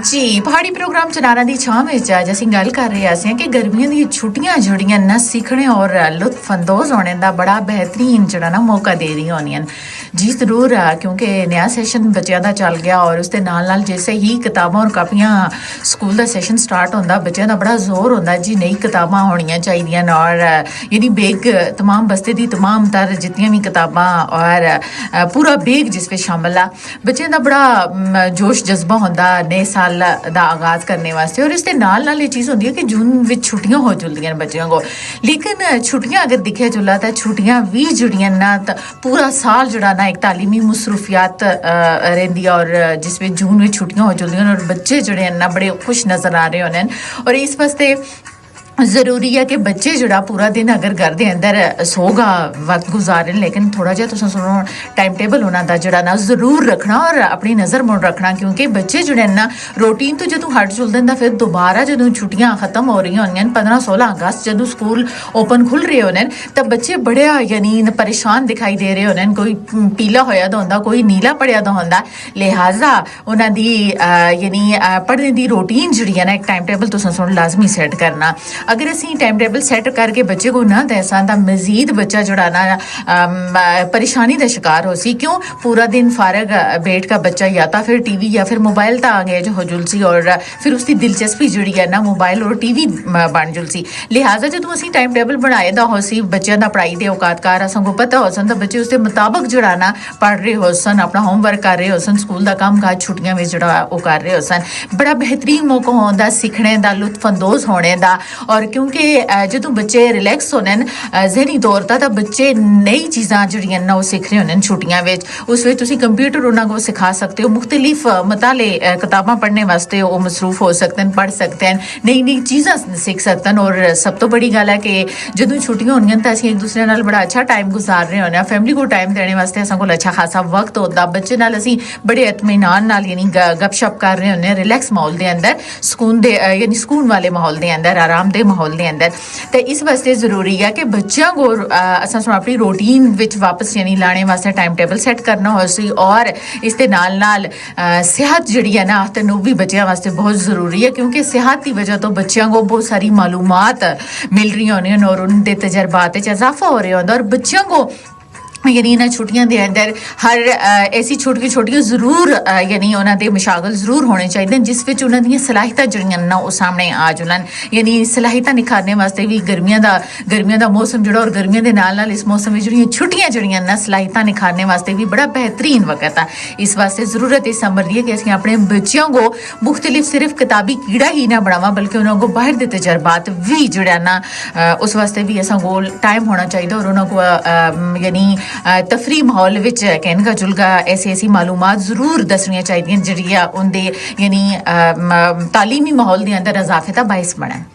ਜੀ ਪਹਾੜੀ ਪ੍ਰੋਗਰਾਮ ਚਨਾਰਾ ਦੀ ਛਾਂ ਵਿੱਚ ਅੱਜ ਅਸੀਂ ਗੱਲ ਕਰ ਰਹੇ ਸੀ ਕਿ ਗਰਮੀਆਂ ਦੀਆਂ ਛੁੱਟੀਆਂ ਜਿਹੜੀਆਂ ਨਾ ਸਿੱਖਣੇ ਔਰ ਲੁਤਫਅੰਦੋਜ਼ ਹੋਣੇ ਦਾ ਬੜਾ ਬਿਹਤਰੀਨ ਜਿਹੜਾ ਨਾ ਮੌਕਾ ਦੇ ਰਹੀਆਂ ਹੋਣੀਆਂ ਜੀ ਜ਼ਰੂਰ ਕਿਉਂਕਿ ਨया ਸੈਸ਼ਨ ਬੱਚਿਆਂ ਦਾ ਚੱਲ ਗਿਆ ਔਰ ਉਸ ਦੇ ਨਾਲ ਜਿਵੇਂ ਹੀ ਕਿਤਾਬਾਂ ਔਰ ਕਾਪੀਆਂ ਸਕੂਲ ਦਾ ਸੈਸ਼ਨ ਸਟਾਰਟ ਹੁੰਦਾ ਬੱਚਿਆਂ ਦਾ ਬੜਾ ਜ਼ੋਰ ਹੁੰਦਾ ਜੀ ਨਈ ਕਿਤਾਬਾਂ ਹੋਣੀਆਂ ਚਾਹੀਦੀਆਂ ਔਰ यानी बेग तमाम बस्ते दी तमाम तर जितनी भी किताबां और पूरा बेग जिस पे शामिल आ बच्चों का बड़ा जोश जज्बा होंदा नए साल का आगाज करने वास्ते और इसके नाल ये चीज़ होंदी है कि जून में छुट्टियां हो चुलदियां बच्चों को लेकिन छुट्टियां अगर दिखे चुला तो छुट्टियां भी जुड़ियां ना पूरा साल जड़ा ना एक तालीमी मसरूफियात रही और जिसमें जून में छुट्टियां हो चुलदियां और बच्चे जड़े ना बड़े खुश नज़र आ रहे होने और इस वास्ते जरूरी है कि बच्चे जोड़ा पूरा दिन अगर घर के अंदर सोगा वक्त गुजारन लेकिन थोड़ा जिहा तुसीं सुनो टाइम टेबल उन्होंने जोड़ा ना जरूर रखना और अपनी नज़र मुड़ रखना क्योंकि बच्चे जोड़े ना रूटीन तो जो हट चुलते हैं फिर दोबारा जो छुट्टियां खत्म हो रही होंगे 15-16 अगस्त जो स्कूल ओपन खुल रहे होने तो बच्चे बड़े यानी परेशान दिखाई दे रहे होने कोई पीला होया दा होंदा कोई नीला पढ़िया दा होंदा लिहाजा उन्होंने यानी पढ़ने की रूटीन जी है ना एक टाइम टेबल तुसीं सुन लाजमी सैट करना अगर असी टाइम टेबल सैट करके बच्चे को ना दैसा तो मजीद बच्चा जोड़ा ना परेशानी का शिकार हो सी क्यों पूरा दिन फारग बैठ का बच्चा या तो फिर टीवी या फिर मोबाइल तो आ गया जो हो जुलसी और फिर उसकी दिलचस्पी जी है ना मोबाइल और टीवी बन जुलसी लिहाजा जो असी टाइम टेबल बनाए दा हो सी बच्चों का पढ़ाई के औकातकार असों को पता हो सन तो बच्चे उसके मुताबिक जोड़ा ना पढ़ रहे हो सन अपना होमवर्क कर रहे हो सन स्कूल का काम काज छुट्टियां में जोड़ा वो कर रहे हो सन बड़ा बेहतरीन मौका होता सीखने का लुत्फअंदोज़ होने का और क्योंकि जो बच्चे रिलैक्स होने जहनी तौर पर तो बच्चे नई चीज़ां जड़ियां ना वो सीख रहे होने छुट्टियां उस तुसीं कंप्यूटर उन्होंने को सिखा सकते हो मुख्तलिफ मताले किताबां पढ़ने वास्ते वो मसरूफ हो सकते हैं पढ़ सकते हैं नई नई चीज़ां सीख सकते हैं और सब तो बड़ी गल है कि जो छुट्टियां होंगे तो असीं एक दूसरे नाल बड़ा अच्छा टाइम गुजार रहे होने फैमिली को टाइम देने वास्ते असां कोल अच्छा खासा वक्त होता बच्चे नाल असीं बड़े इत्मीनान नाल यानी गपशप कर रहे होने रिलैक्स माहौल के अंदर सुकून दे यानी सुकून वाले माहौल के अंदर आरामदेह माहौल के अंदर तो इस वास्ते जरूरी है कि बच्चों को असां अपनी रूटीन विच वापस यानी लाने वास्ते टाइम टेबल सैट करना हो सी और इसके नाल सेहत जिहड़ी है ना तो भी बच्चों वास्ते बहुत ज़रूरी है क्योंकि सेहत की वजह तो बच्चों को बहुत सारी मालूमात मिल रही होनी और उनके तजर्बात इजाफा हो रहा होता और बच्चों को यानी इन्होंने छुट्टियां के अंदर हर ऐसी छोटी जरूर यानी उन्होंने मशागल जरूर होने चाहिए जिस विच उन्होंने सलाहियतां जड़ियां ना वो सामने आ जुलन यानी सलाहियतां निखारने वास्ते भी गर्मियां दा मौसम जोड़ा और गर्मियां दे नाल इस मौसम में जो छुट्टियां जड़ियां ना सलाहियतां निखारने वास्ते भी बड़ा बेहतरीन वक्त है इस वास्ते ज़रूरत इस अमर दी है कि असं अपने बच्चों को मुख्तलिफ सिर्फ किताबी कीड़ा ही ना बनावा बल्कि उन्होंने को बाहर के तजर्बात भी जोड़ा ना उस वास्ते भी असा को टाइम होना चाहिए और उन्होंने को यानी तफरी माहौल विच कहनगा जुलगा ऐसी मालूमात जरूर दसनियां चाहिए जिहड़ियां उनके यानी तालीमी माहौल के अंदर इजाफे का बायस बने।